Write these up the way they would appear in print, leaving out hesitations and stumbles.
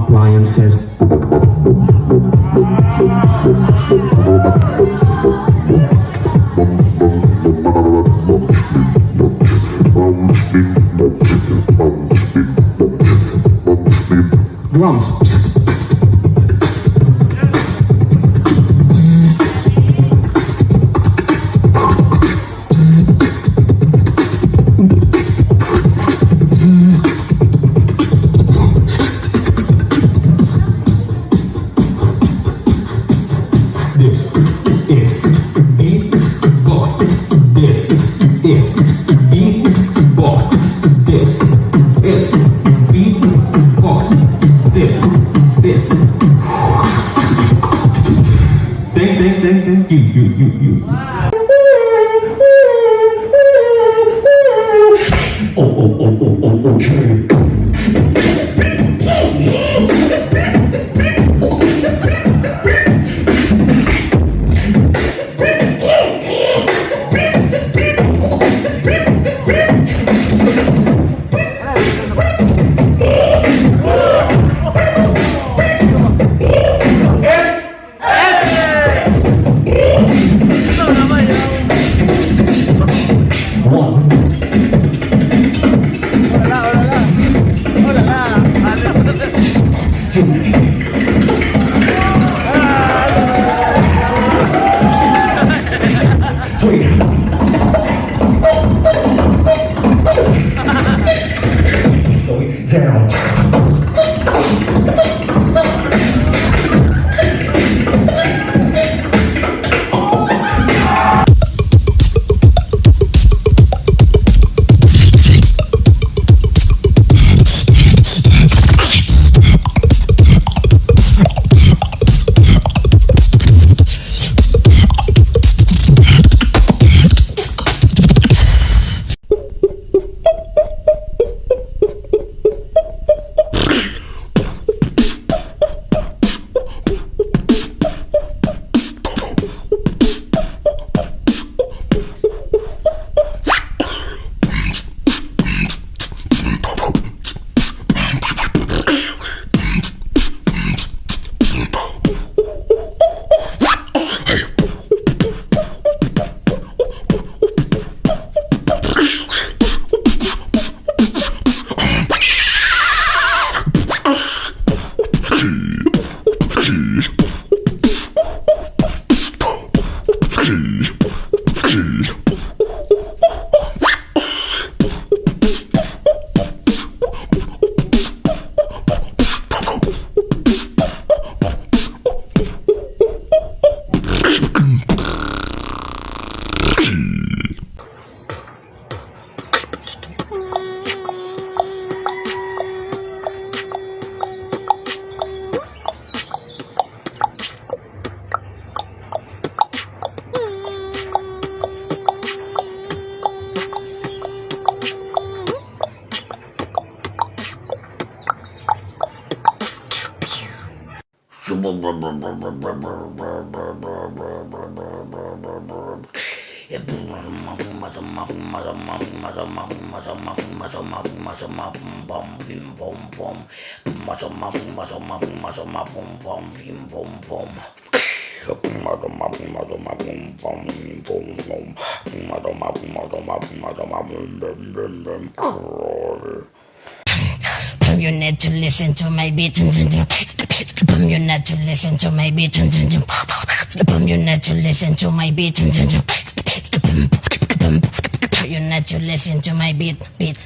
appliances. Drums. You need to listen to my beat. You need to listen to my beat. You need to listen to my beat. You need to listen to my beat, beat.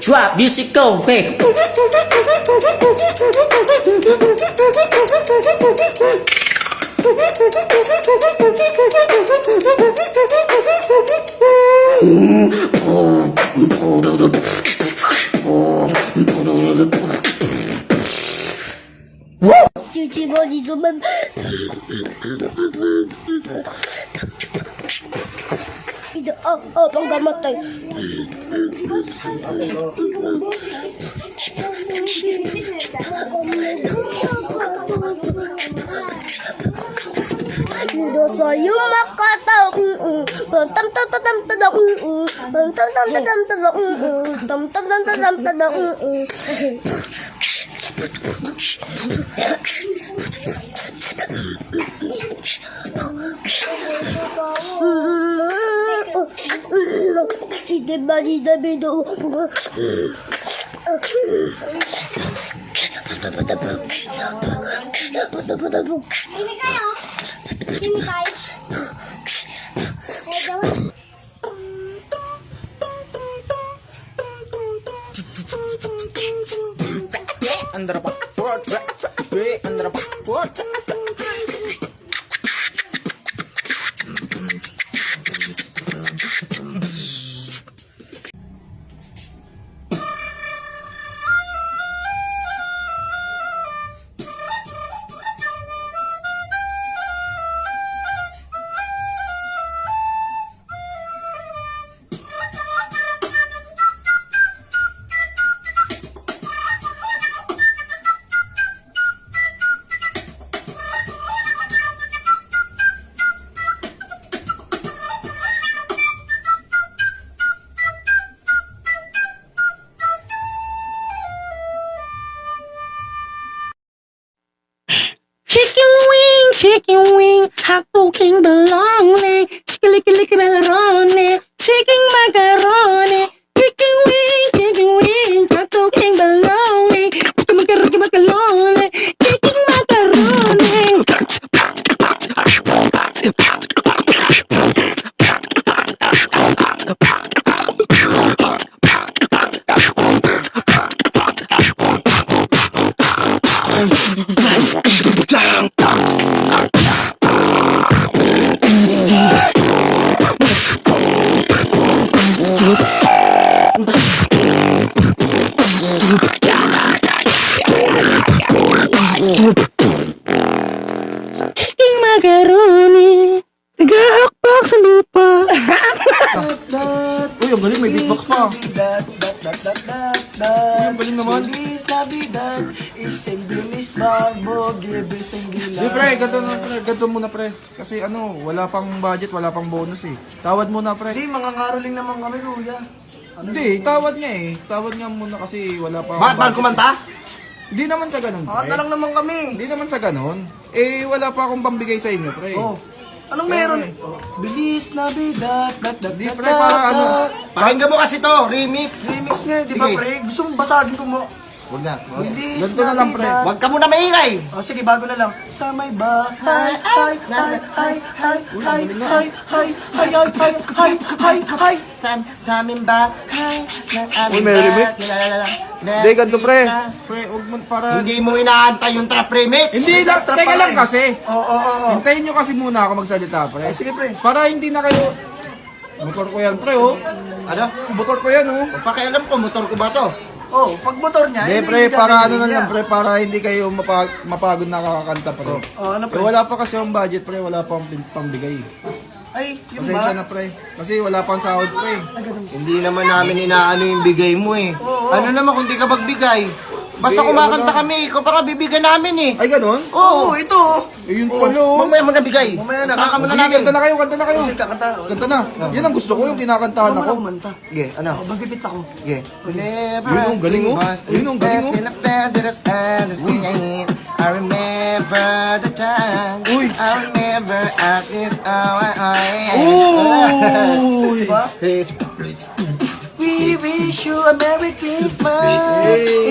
Drop music, go quick. Cuci body teman. Itu bangga mati. Sudah saya makatau. Tam tam tam tam tam tam tam tam tam tam tam. Tidak bagi bedo. Ini kayo. Ini kayo. Under under Chicken wing, hot dog and bologna, chicken macaroni, chicken macaroni, chicken wing, hot dog and bologna, chicken macaroni, chicken macaroni. Chicken macaroni, nag-ahakbak sa lupa. Uy, ang galing, may beatbox pa. Ang galing naman. Di pre, ganito muna pre. Kasi ano, wala pang budget, wala pang bonus eh. Tawad muna pre. Hindi, mga ngaroling naman kami, kuya. Hindi, tawad nga eh. Tawad nga muna kasi wala pa Bakit ba kumanta? Hindi naman sa ganun pre. Kakanta lang naman kami. Hindi naman sa ganun. Eh, wala pa akong pambigay sa inyo pre. Oh. Anong meron? Bilis na bidat, Di pre, para ano. Pakinggan mo kasi to, remix. Remix nga, di ba Sige. pre? Gusto mo basagin ko mo. Huwag na. Bilis Ganito na lang pre. Huwag ka muna maingay. Oh, sige, bago na lang. Sa may bahay, hay, hay, hay, hay, hay, hay, hay, hay, hay, hay, hay, hay. Sa aming bahay, ng aming Uy, may remix? Hindi, ganito pre. Pre, huwag mo para. Hindi mo inaantay yung trap remix. Hindi lang, Trap teka pala lang eh. kasi. Oo. Hintayin nyo kasi muna ako magsalita pre. Sige pre. Para hindi na kayo. Motor ko yan pre oh. Ano? Motor ko yan oh. Pakialam ko, motor ko ba to? Oh, pag motor niya, Hindi pre, para ano na lang pre, para hindi kayo mapagod na kakakanta pre. Oh, ano pre? Eh, wala pa kasi ang budget pre, wala pang pangbigay. Ay, yung Pasensya ba? na pre, kasi wala pang sahod pre. Hindi naman namin inaano yung bigay mo eh. Ano naman kung di ka magbigay? Basta Hindi, kumakanta ano kami, ikaw pa ka bibigyan namin eh. Ay ganon? Oo, ito. Eh yun pala oh. Mamaya mo na bigay. Mamaya na. Kaka mo na Sige, namin. kanta na kayo, kanta na kayo. Kasi kakanta. Kanta na. Yan ang gusto ko, yung kinakantahan ako. kumanta. Sige, ano? Magbibit ako. Sige. Whenever Yun ang galing, oh. Yun ang galing, oh. in a bed that is understand, I remember the time. Uy. I remember at this hour I Uy! Diba? We wish you a Merry Christmas. Hey.